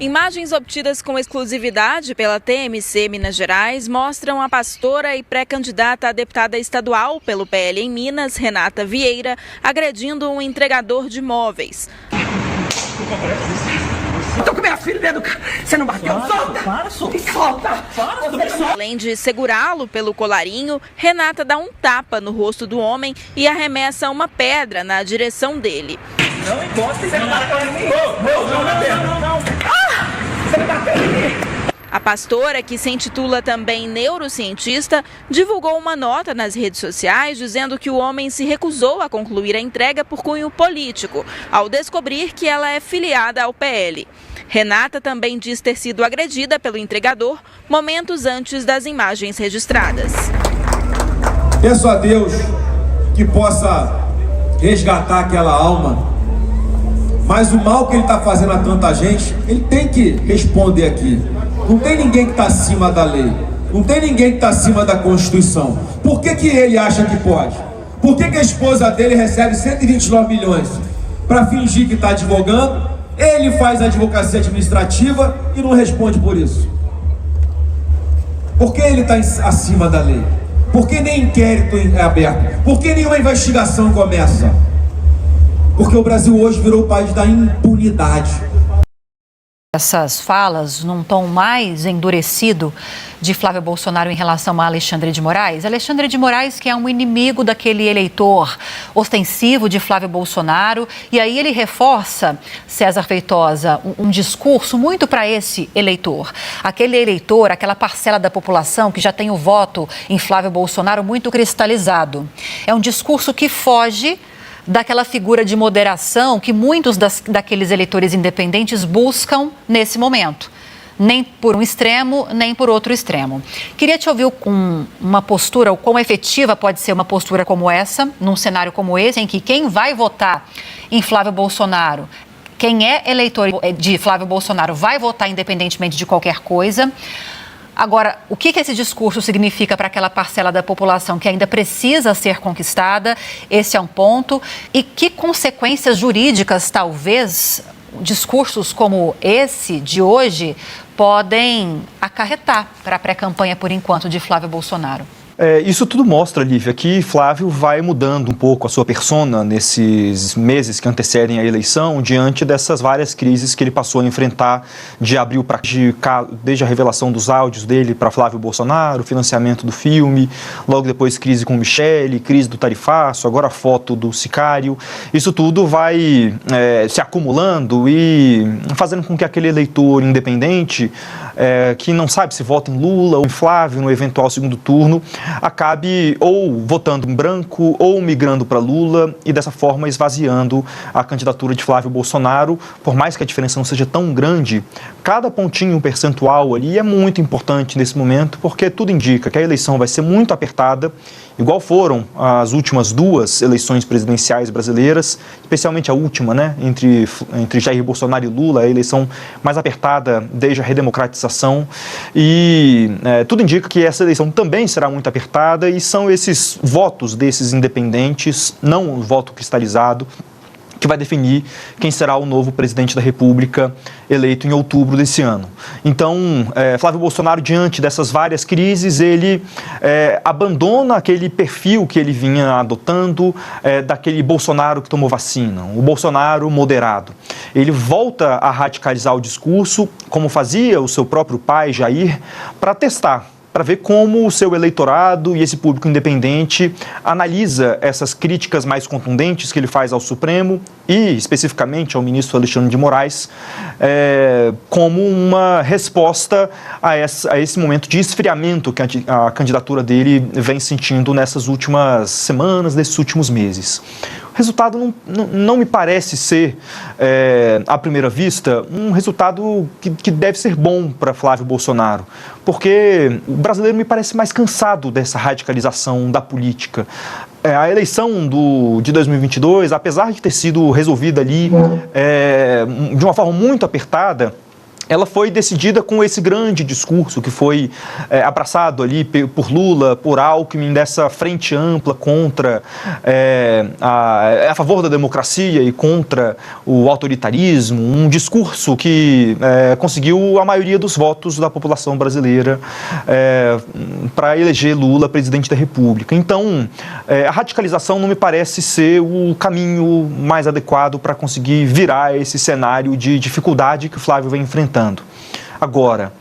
Imagens obtidas com exclusividade pela TMC Minas Gerais mostram a pastora e pré-candidata a deputada estadual pelo PL em Minas, Renata Vieira, agredindo um entregador de móveis. Tô com minha filha dentro do carro. Você não bateu? Solta! Além de segurá-lo pelo colarinho, Renata dá um tapa no rosto do homem e arremessa uma pedra na direção dele. Não encosta, você não bateu em mim. Não. Você não bateu em mim. A pastora, que se intitula também neurocientista, divulgou uma nota nas redes sociais dizendo que o homem se recusou a concluir a entrega por cunho político, ao descobrir que ela é filiada ao PL. Renata também diz ter sido agredida pelo entregador momentos antes das imagens registradas. Peço a Deus que possa resgatar aquela alma, mas o mal que ele está fazendo a tanta gente, ele tem que responder aqui. Não tem ninguém que está acima da lei, não tem ninguém que está acima da Constituição. Por que ele acha que pode? Por que a esposa dele recebe 129 milhões para fingir que está advogando? Ele faz a advocacia administrativa e não responde por isso. Por que ele está acima da lei? Por que nem inquérito é aberto? Por que nenhuma investigação começa? Porque o Brasil hoje virou o país da impunidade. Essas falas num tom mais endurecido de Flávio Bolsonaro em relação a Alexandre de Moraes. Alexandre de Moraes, que é um inimigo daquele eleitor ostensivo de Flávio Bolsonaro. E aí ele reforça, César Feitosa, um discurso muito para esse eleitor. Aquele eleitor, aquela parcela da população que já tem o voto em Flávio Bolsonaro muito cristalizado. É um discurso que foge daquela figura de moderação que muitos daqueles eleitores independentes buscam nesse momento. Nem por um extremo, nem por outro extremo. Queria te ouvir com uma postura, ou quão efetiva pode ser uma postura como essa, num cenário como esse, em que quem vai votar em Flávio Bolsonaro, quem é eleitor de Flávio Bolsonaro, vai votar independentemente de qualquer coisa. Agora, o que esse discurso significa para aquela parcela da população que ainda precisa ser conquistada? Esse é um ponto. E que consequências jurídicas, talvez, discursos como esse de hoje podem acarretar para a pré-campanha, por enquanto, de Flávio Bolsonaro? Isso tudo mostra, Lívia, que Flávio vai mudando um pouco a sua persona nesses meses que antecedem a eleição, diante dessas várias crises que ele passou a enfrentar de abril para desde a revelação dos áudios dele para Flávio Bolsonaro, financiamento do filme, logo depois crise com Michele, crise do tarifaço, agora a foto do sicário. Isso tudo vai se acumulando e fazendo com que aquele eleitor independente, que não sabe se vota em Lula ou em Flávio no eventual segundo turno, acabe ou votando em branco ou migrando para Lula e dessa forma esvaziando a candidatura de Flávio Bolsonaro. Por mais que a diferença não seja tão grande, cada pontinho percentual ali é muito importante nesse momento, porque tudo indica que a eleição vai ser muito apertada, igual foram as últimas duas eleições presidenciais brasileiras, especialmente a última, né, entre Jair Bolsonaro e Lula, a eleição mais apertada desde a redemocratização. E tudo indica que essa eleição também será muito apertada, e são esses votos desses independentes, não o voto cristalizado, que vai definir quem será o novo presidente da República eleito em outubro desse ano. Então, Flávio Bolsonaro, diante dessas várias crises, ele abandona aquele perfil que ele vinha adotando, daquele Bolsonaro que tomou vacina, o Bolsonaro moderado. Ele volta a radicalizar o discurso, como fazia o seu próprio pai, Jair, para testar, para ver como o seu eleitorado e esse público independente analisa essas críticas mais contundentes que ele faz ao Supremo e, especificamente, ao ministro Alexandre de Moraes, como uma resposta a esse momento de esfriamento que a candidatura dele vem sentindo nessas últimas semanas, nesses últimos meses. O resultado não me parece ser, à primeira vista, um resultado que deve ser bom para Flávio Bolsonaro, porque o brasileiro me parece mais cansado dessa radicalização da política. A eleição de 2022, apesar de ter sido resolvida ali de uma forma muito apertada, ela foi decidida com esse grande discurso que foi abraçado ali por Lula, por Alckmin, dessa frente ampla contra, a favor da democracia e contra o autoritarismo, um discurso que conseguiu a maioria dos votos da população brasileira para eleger Lula presidente da República. Então, a radicalização não me parece ser o caminho mais adequado para conseguir virar esse cenário de dificuldade que o Flávio vem enfrentando. Agora,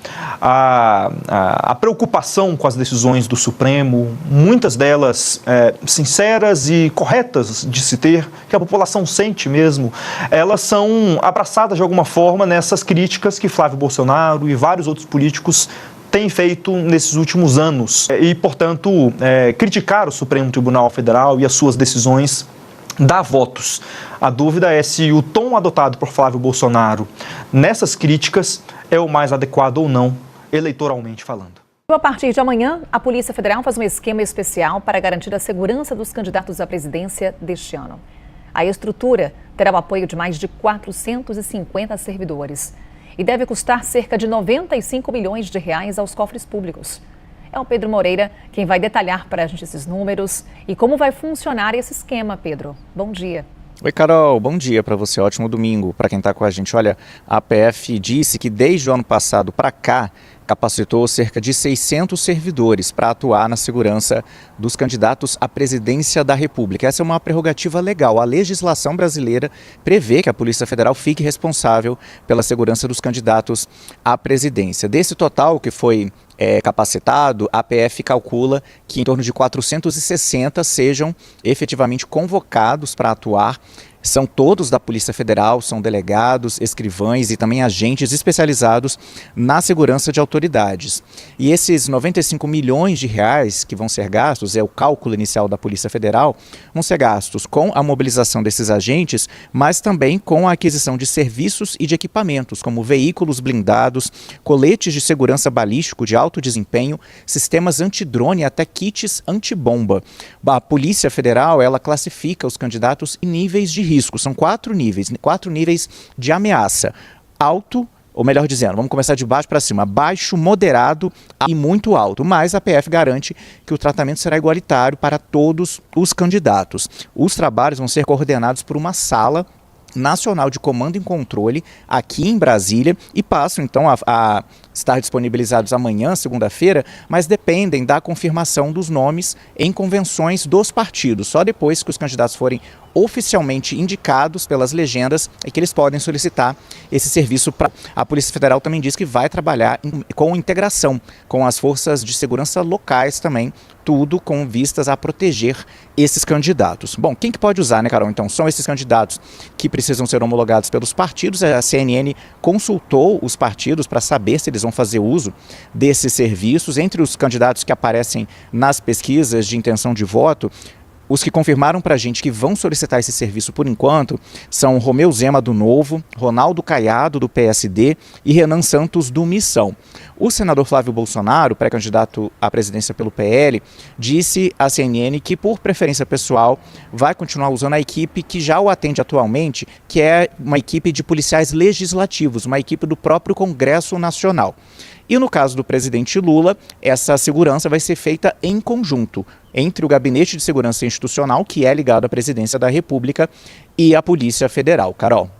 a preocupação com as decisões do Supremo, muitas delas sinceras e corretas de se ter, que a população sente mesmo, elas são abraçadas de alguma forma nessas críticas que Flávio Bolsonaro e vários outros políticos têm feito nesses últimos anos. E, portanto, criticar o Supremo Tribunal Federal e as suas decisões dá votos. A dúvida é se o tom adotado por Flávio Bolsonaro nessas críticas é o mais adequado ou não, eleitoralmente falando. A partir de amanhã, a Polícia Federal faz um esquema especial para garantir a segurança dos candidatos à presidência deste ano. A estrutura terá o apoio de mais de 450 servidores e deve custar cerca de 95 milhões de reais aos cofres públicos. É o Pedro Moreira quem vai detalhar para a gente esses números e como vai funcionar esse esquema, Pedro. Bom dia. Oi, Carol. Bom dia para você. Ótimo domingo para quem está com a gente. Olha, a PF disse que desde o ano passado para cá capacitou cerca de 600 servidores para atuar na segurança dos candidatos à presidência da República. Essa é uma prerrogativa legal. A legislação brasileira prevê que a Polícia Federal fique responsável pela segurança dos candidatos à presidência. Desse total que foi capacitado, a PF calcula que em torno de 460 sejam efetivamente convocados para atuar. São todos da Polícia Federal, são delegados, escrivães e também agentes especializados na segurança de autoridades. E esses 95 milhões de reais que vão ser gastos, é o cálculo inicial da Polícia Federal, vão ser gastos com a mobilização desses agentes, mas também com a aquisição de serviços e de equipamentos, como veículos blindados, coletes de segurança balístico de alto desempenho, sistemas antidrone e até kits antibomba. A Polícia Federal, ela classifica os candidatos em níveis de risco. São 4 níveis de ameaça. Alto, ou melhor dizendo, vamos começar de baixo para cima, baixo, moderado e muito alto. Mas a PF garante que o tratamento será igualitário para todos os candidatos. Os trabalhos vão ser coordenados por uma sala nacional de comando e controle aqui em Brasília e passam então a estar disponibilizados amanhã, segunda-feira, mas dependem da confirmação dos nomes em convenções dos partidos. Só depois que os candidatos forem oficialmente indicados pelas legendas é que eles podem solicitar esse serviço. A Polícia Federal também diz que vai trabalhar com integração com as forças de segurança locais também, tudo com vistas a proteger esses candidatos. Bom, quem que pode usar, né, Carol? Então, são esses candidatos que precisam ser homologados pelos partidos. A CNN consultou os partidos para saber se eles vão fazer uso desses serviços. Entre os candidatos que aparecem nas pesquisas de intenção de voto, os que confirmaram para a gente que vão solicitar esse serviço por enquanto são Romeu Zema, do Novo, Ronaldo Caiado, do PSD e Renan Santos, do Missão. O senador Flávio Bolsonaro, pré-candidato à presidência pelo PL, disse à CNN que, por preferência pessoal, vai continuar usando a equipe que já o atende atualmente, que é uma equipe de policiais legislativos, uma equipe do próprio Congresso Nacional. E no caso do presidente Lula, essa segurança vai ser feita em conjunto entre o Gabinete de Segurança Institucional, que é ligado à Presidência da República, e a Polícia Federal. Carol.